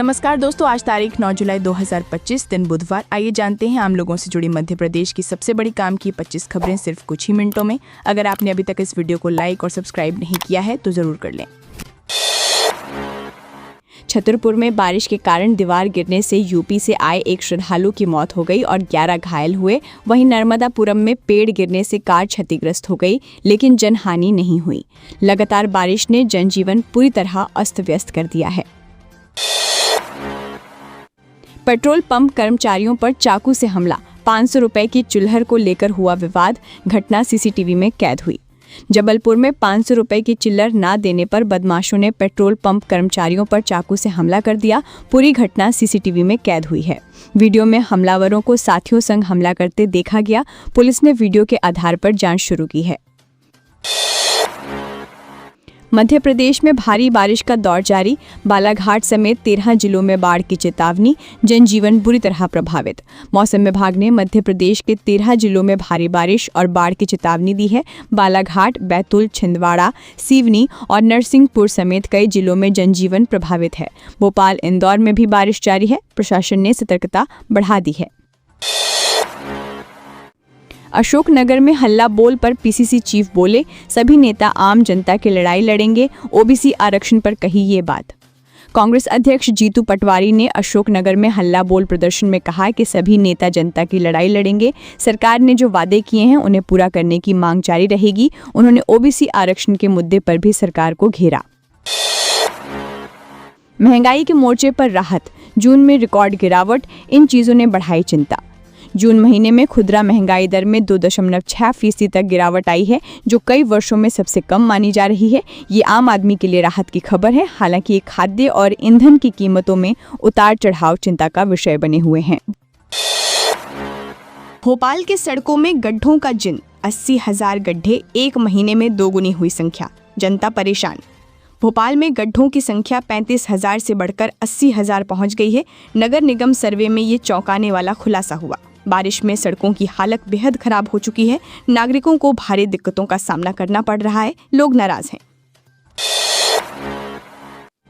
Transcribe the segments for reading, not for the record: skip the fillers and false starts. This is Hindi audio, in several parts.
नमस्कार दोस्तों, आज तारीख 9 जुलाई 2025 दिन बुधवार। आइए जानते हैं आम लोगों से जुड़ी मध्य प्रदेश की सबसे बड़ी काम की 25 खबरें सिर्फ कुछ ही मिनटों में। अगर आपने अभी तक इस वीडियो को लाइक और सब्सक्राइब नहीं किया है तो जरूर कर लें। छतरपुर में बारिश के कारण दीवार गिरने से यूपी से आए एक श्रद्धालु की मौत हो गई और 11 घायल हुए। वहीं नर्मदापुरम में पेड़ गिरने से कार क्षतिग्रस्त हो गई, लेकिन जनहानि नहीं हुई। लगातार बारिश ने जनजीवन पूरी तरह अस्त व्यस्त कर दिया है। पेट्रोल पंप कर्मचारियों पर चाकू से हमला, 500 रुपए की चिल्लहर को लेकर हुआ विवाद। घटना सीसीटीवी में कैद हुई। जबलपुर में 500 रुपए की चिल्लहर न देने पर बदमाशों ने पेट्रोल पंप कर्मचारियों पर चाकू से हमला कर दिया। पूरी घटना सीसीटीवी में कैद हुई है। वीडियो में हमलावरों को साथियों संग हमला करते देखा गया। पुलिस ने वीडियो के आधार पर जांच शुरू की है। मध्य प्रदेश में भारी बारिश का दौर जारी। बालाघाट समेत 13 जिलों में बाढ़ की चेतावनी। जनजीवन बुरी तरह प्रभावित। मौसम विभाग ने मध्य प्रदेश के 13 जिलों में भारी बारिश और बाढ़ की चेतावनी दी है। बालाघाट, बैतूल, छिंदवाड़ा, सिवनी और नरसिंहपुर समेत कई जिलों में जनजीवन प्रभावित है। भोपाल, इंदौर में भी बारिश जारी है। प्रशासन ने सतर्कता बढ़ा दी है। अशोकनगर में हल्ला बोल पर पीसीसी चीफ बोले, सभी नेता आम जनता की लड़ाई लड़ेंगे। ओबीसी आरक्षण पर कही ये बात। कांग्रेस अध्यक्ष जीतू पटवारी ने अशोकनगर में हल्ला बोल प्रदर्शन में कहा कि सभी नेता जनता की लड़ाई लड़ेंगे। सरकार ने जो वादे किए हैं उन्हें पूरा करने की मांग जारी रहेगी। उन्होंने ओबीसी आरक्षण के मुद्दे पर भी सरकार को घेरा। महंगाई के मोर्चे पर राहत, जून में रिकॉर्ड गिरावट। इन चीजों ने बढ़ाई चिंता। जून महीने में खुदरा महंगाई दर में 2.6% तक गिरावट आई है, जो कई वर्षों में सबसे कम मानी जा रही है। ये आम आदमी के लिए राहत की खबर है। हालांकि खाद्य और ईंधन की कीमतों में उतार चढ़ाव चिंता का विषय बने हुए हैं। भोपाल के सड़कों में गड्ढों का जिन, 80,000 गड्ढे, एक महीने में दोगुनी हुई संख्या। जनता परेशान। भोपाल में गड्ढों की संख्या 35,000 से बढ़कर 80,000 पहुंच गई है। नगर निगम सर्वे में ये चौंकाने वाला खुलासा हुआ। बारिश में सड़कों की हालत बेहद खराब हो चुकी है। नागरिकों को भारी दिक्कतों का सामना करना पड़ रहा है। लोग नाराज हैं।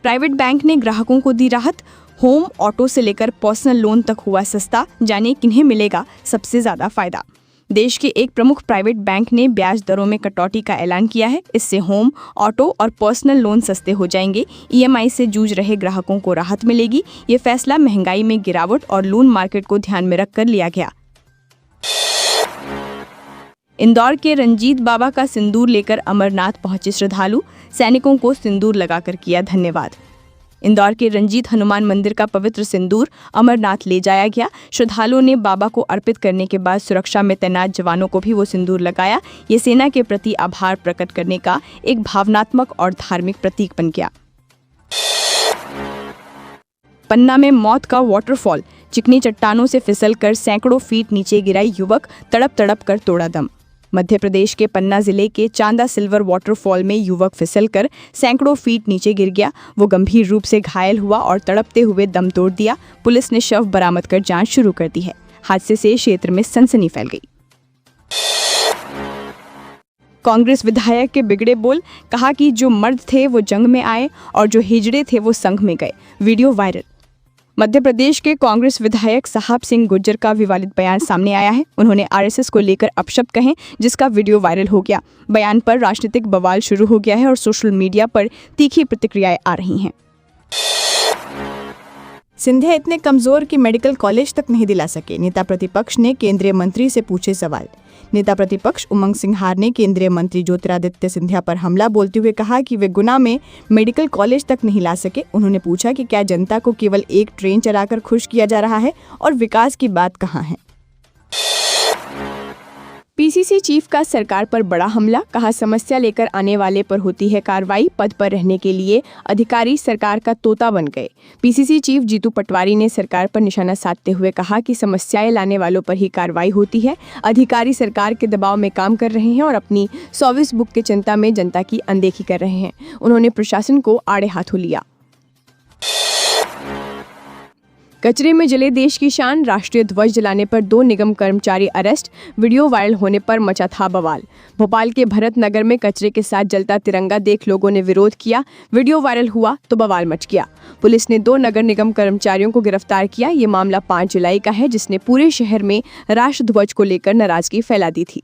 प्राइवेट बैंक ने ग्राहकों को दी राहत। होम, ऑटो से लेकर पर्सनल लोन तक हुआ सस्ता। जाने किन्हें मिलेगा सबसे ज्यादा फायदा। देश के एक प्रमुख प्राइवेट बैंक ने ब्याज दरों में कटौती का ऐलान किया है। इससे होम, ऑटो और पर्सनल लोन सस्ते हो जाएंगे। ईएमआई से जूझ रहे ग्राहकों को राहत मिलेगी। ये फैसला महंगाई में गिरावट और लोन मार्केट को ध्यान में रखकर लिया गया। इंदौर के रंजीत बाबा का सिंदूर लेकर अमरनाथ पहुंचे श्रद्धालु। सैनिकों को सिंदूर लगाकर किया धन्यवाद। इंदौर के रंजीत हनुमान मंदिर का पवित्र सिंदूर अमरनाथ ले जाया गया। श्रद्धालुओं ने बाबा को अर्पित करने के बाद सुरक्षा में तैनात जवानों को भी वो सिंदूर लगाया। ये सेना के प्रति आभार प्रकट करने का एक भावनात्मक और धार्मिक प्रतीक बन गया। पन्ना में मौत का वाटरफॉल, चिकनी चट्टानों से फिसलकर सैकड़ों फीट नीचे गिरा युवक, तड़प तड़प कर तोड़ा दम। मध्य प्रदेश के पन्ना जिले के चांदा सिल्वर वाटरफॉल में युवक फिसलकर सैकड़ों फीट नीचे गिर गया। वो गंभीर रूप से घायल हुआ और तड़पते हुए दम तोड़ दिया। पुलिस ने शव बरामद कर जांच शुरू कर दी है। हादसे से क्षेत्र में सनसनी फैल गई। कांग्रेस विधायक के बिगड़े बोल, कहा कि जो मर्द थे वो जंग में आए और जो हिजड़े थे वो संघ में गए। Video viral. मध्य प्रदेश के कांग्रेस विधायक साहब सिंह गुर्जर का विवादित बयान सामने आया है। उन्होंने आरएसएस को लेकर अपशब्द कहे, जिसका वीडियो वायरल हो गया। बयान पर राजनीतिक बवाल शुरू हो गया है और सोशल मीडिया पर तीखी प्रतिक्रियाएं आ रही हैं। सिंधिया इतने कमजोर कि मेडिकल कॉलेज तक नहीं दिला सके, नेता प्रतिपक्ष ने केंद्रीय मंत्री से पूछे सवाल। नेता प्रतिपक्ष उमंग सिंघार ने केंद्रीय मंत्री ज्योतिरादित्य सिंधिया पर हमला बोलते हुए कहा कि वे गुना में मेडिकल कॉलेज तक नहीं ला सके। उन्होंने पूछा कि क्या जनता को केवल एक ट्रेन चलाकर खुश किया जा रहा है और विकास की बात कहाँ है। पीसीसी चीफ का सरकार पर बड़ा हमला, कहा समस्या लेकर आने वाले पर होती है कार्रवाई। पद पर रहने के लिए अधिकारी सरकार का तोता बन गए। पीसीसी चीफ जीतू पटवारी ने सरकार पर निशाना साधते हुए कहा कि समस्याएं लाने वालों पर ही कार्रवाई होती है। अधिकारी सरकार के दबाव में काम कर रहे हैं और अपनी सर्विस बुक की चिंता में जनता की अनदेखी कर रहे हैं। उन्होंने प्रशासन को आड़े हाथों लिया। कचरे में जले देश की शान, राष्ट्रीय ध्वज जलाने पर 2 निगम कर्मचारी अरेस्ट, वीडियो वायरल होने पर मचा था बवाल। भोपाल के भरत नगर में कचरे के साथ जलता तिरंगा देख लोगों ने विरोध किया, वीडियो वायरल हुआ तो बवाल मच गया। पुलिस ने 2 नगर निगम कर्मचारियों को गिरफ्तार किया। ये मामला 5 जुलाई का है, जिसने पूरे शहर में राष्ट्र ध्वज को लेकर नाराजगी फैला दी थी।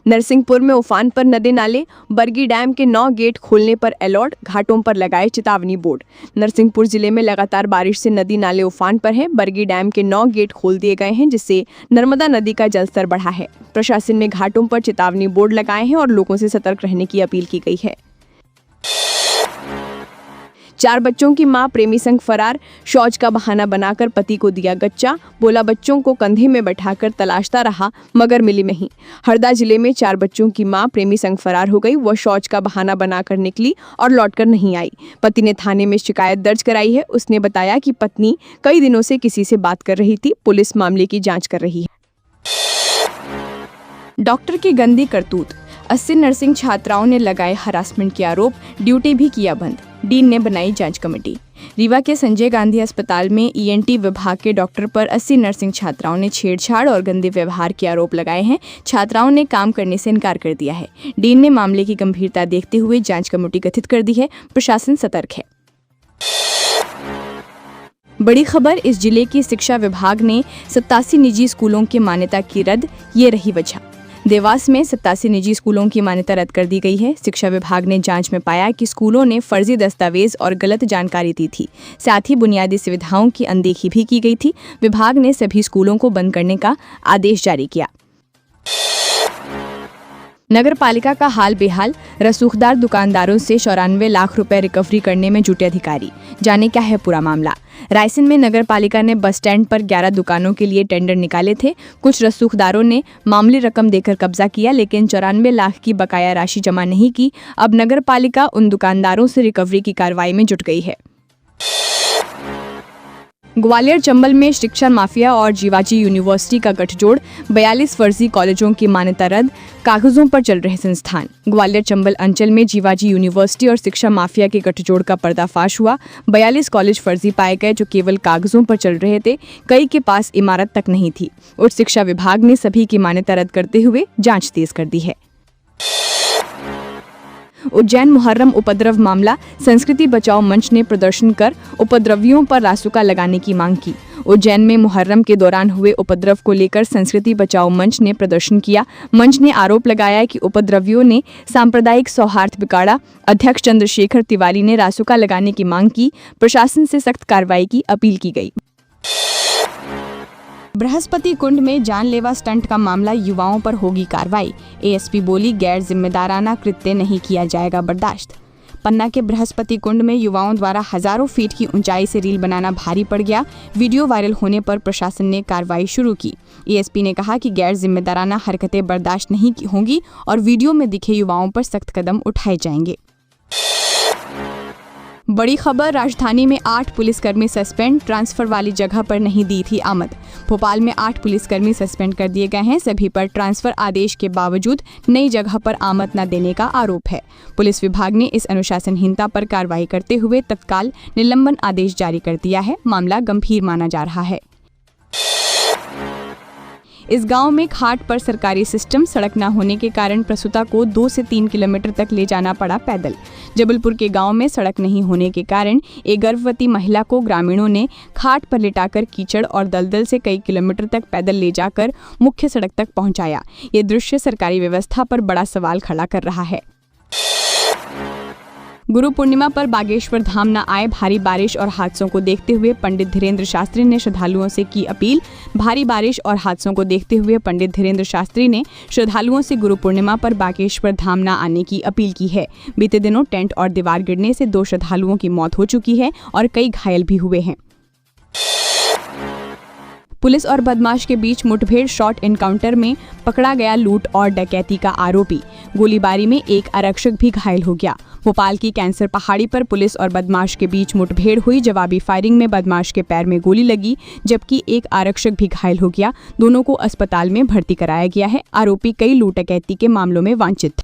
नरसिंहपुर में उफान पर नदी नाले, बरगी डैम के 9 गेट खोलने पर अलर्ट, घाटों पर लगाए चेतावनी बोर्ड। नरसिंहपुर जिले में लगातार बारिश से नदी नाले उफान पर हैं। बरगी डैम के 9 गेट खोल दिए गए हैं, जिससे नर्मदा नदी का जलस्तर बढ़ा है। प्रशासन ने घाटों पर चेतावनी बोर्ड लगाए हैं और लोगों से सतर्क रहने की अपील की गई है। 4 बच्चों की मां प्रेमी संग फरार, शौच का बहाना बनाकर पति को दिया गच्चा, बोला बच्चों को कंधे में बैठाकर तलाशता रहा मगर मिली नहीं। हरदा जिले में 4 बच्चों की मां प्रेमी संग फरार हो गई। वह शौच का बहाना बनाकर निकली और लौटकर नहीं आई। पति ने थाने में शिकायत दर्ज कराई है। उसने बताया कि पत्नी कई दिनों से किसी से बात कर रही थी। पुलिस मामले की जाँच कर रही है। डॉक्टर की गंदी करतूत, 80 नर्सिंग छात्राओं ने लगाए हरासमेंट के आरोप, ड्यूटी भी किया बंद। डीन ने बनाई जांच कमेटी। रीवा के संजय गांधी अस्पताल में ईएनटी विभाग के डॉक्टर पर 80 नर्सिंग छात्राओं ने छेड़छाड़ और गंदे व्यवहार के आरोप लगाए हैं। छात्राओं ने काम करने से इनकार कर दिया है। डीन ने मामले की गंभीरता देखते हुए जांच कमेटी गठित कर दी है। प्रशासन सतर्क है। बड़ी खबर, इस जिले की शिक्षा विभाग ने 87 निजी स्कूलों की मान्यता की रद्द, ये रही वजह। देवास में 87 निजी स्कूलों की मान्यता रद्द कर दी गई है। शिक्षा विभाग ने जांच में पाया कि स्कूलों ने फर्जी दस्तावेज और गलत जानकारी दी थी। साथ ही बुनियादी सुविधाओं की अनदेखी भी की गई थी। विभाग ने सभी स्कूलों को बंद करने का आदेश जारी किया। नगर पालिका का हाल बेहाल, रसूखदार दुकानदारों से 94 लाख रुपए रिकवरी करने में जुटे अधिकारी। जाने क्या है पूरा मामला। रायसेन में नगर पालिका ने बस स्टैंड पर 11 दुकानों के लिए टेंडर निकाले थे। कुछ रसूखदारों ने मामूली रकम देकर कब्जा किया, लेकिन 94 लाख की बकाया राशि जमा नहीं की। अब नगर पालिका उन दुकानदारों से रिकवरी की कार्रवाई में जुट गई है। ग्वालियर चंबल में शिक्षा माफिया और जीवाजी यूनिवर्सिटी का गठजोड़, 42 फर्जी कॉलेजों की मान्यता रद्द, कागजों पर चल रहे संस्थान। ग्वालियर चंबल अंचल में जीवाजी यूनिवर्सिटी और शिक्षा माफिया के गठजोड़ का पर्दाफाश हुआ। 42 कॉलेज फर्जी पाए गए जो केवल कागजों पर चल रहे थे। कई के पास इमारत तक नहीं थी। उच्च शिक्षा विभाग ने सभी की मान्यता रद्द करते हुए जाँच तेज कर दी है। उज्जैन मुहर्रम उपद्रव मामला, संस्कृति बचाओ मंच ने प्रदर्शन कर उपद्रवियों पर रासुका लगाने की मांग की। उज्जैन में मुहर्रम के दौरान हुए उपद्रव को लेकर संस्कृति बचाओ मंच ने प्रदर्शन किया। मंच ने आरोप लगाया कि उपद्रवियों ने सांप्रदायिक सौहार्द बिगाड़ा। अध्यक्ष चंद्रशेखर तिवारी ने रासुका लगाने की मांग की। प्रशासन से सख्त कार्रवाई की अपील की गई। बृहस्पति कुंड में जानलेवा स्टंट का मामला, युवाओं पर होगी कार्रवाई। एएसपी बोली, गैर जिम्मेदाराना कृत्य नहीं किया जाएगा बर्दाश्त। पन्ना के बृहस्पति कुंड में युवाओं द्वारा हजारों फीट की ऊंचाई से रील बनाना भारी पड़ गया। वीडियो वायरल होने पर प्रशासन ने कार्रवाई शुरू की। एएसपी ने कहा कि गैर जिम्मेदाराना हरकतें बर्दाश्त नहीं होंगी और वीडियो में दिखे युवाओं पर सख्त कदम उठाए जाएंगे। बड़ी खबर, राजधानी में 8 पुलिसकर्मी सस्पेंड, ट्रांसफर वाली जगह पर नहीं दी थी आमद। भोपाल में 8 पुलिसकर्मी सस्पेंड कर दिए गए हैं। सभी पर ट्रांसफर आदेश के बावजूद नई जगह पर आमद न देने का आरोप है। पुलिस विभाग ने इस अनुशासनहीनता पर कार्रवाई करते हुए तत्काल निलंबन आदेश जारी कर दिया है। मामला गंभीर माना जा रहा है। इस गांव में खाट पर सरकारी सिस्टम, सड़क न होने के कारण प्रसूता को 2 से 3 किलोमीटर तक ले जाना पड़ा पैदल। जबलपुर के गांव में सड़क नहीं होने के कारण एक गर्भवती महिला को ग्रामीणों ने खाट पर लिटाकर कीचड़ और दलदल से कई किलोमीटर तक पैदल ले जाकर मुख्य सड़क तक पहुंचाया। ये दृश्य सरकारी व्यवस्था पर बड़ा सवाल खड़ा कर रहा है। गुरु पूर्णिमा पर बागेश्वर धाम न आए, भारी बारिश और हादसों को देखते हुए पंडित धीरेन्द्र शास्त्री ने श्रद्धालुओं से की अपील। भारी बारिश और हादसों को देखते हुए पंडित धीरेन्द्र शास्त्री ने श्रद्धालुओं से गुरु पूर्णिमा पर बागेश्वर धाम न आने की अपील की है। बीते दिनों टेंट और दीवार गिरने से 2 श्रद्धालुओं की मौत हो चुकी है और कई घायल भी हुए हैं। पुलिस और बदमाश के बीच मुठभेड़, शॉर्ट एनकाउंटर में पकड़ा गया लूट और डकैती का आरोपी। गोलीबारी में एक आरक्षक भी घायल हो गया। भोपाल की कैंसर पहाड़ी पर पुलिस और बदमाश के बीच मुठभेड़ हुई। जवाबी फायरिंग में बदमाश के पैर में गोली लगी, जबकि एक आरक्षक भी घायल हो गया। दोनों को अस्पताल में भर्ती कराया गया है। आरोपी कई लूट डकैती के मामलों में वांछित था।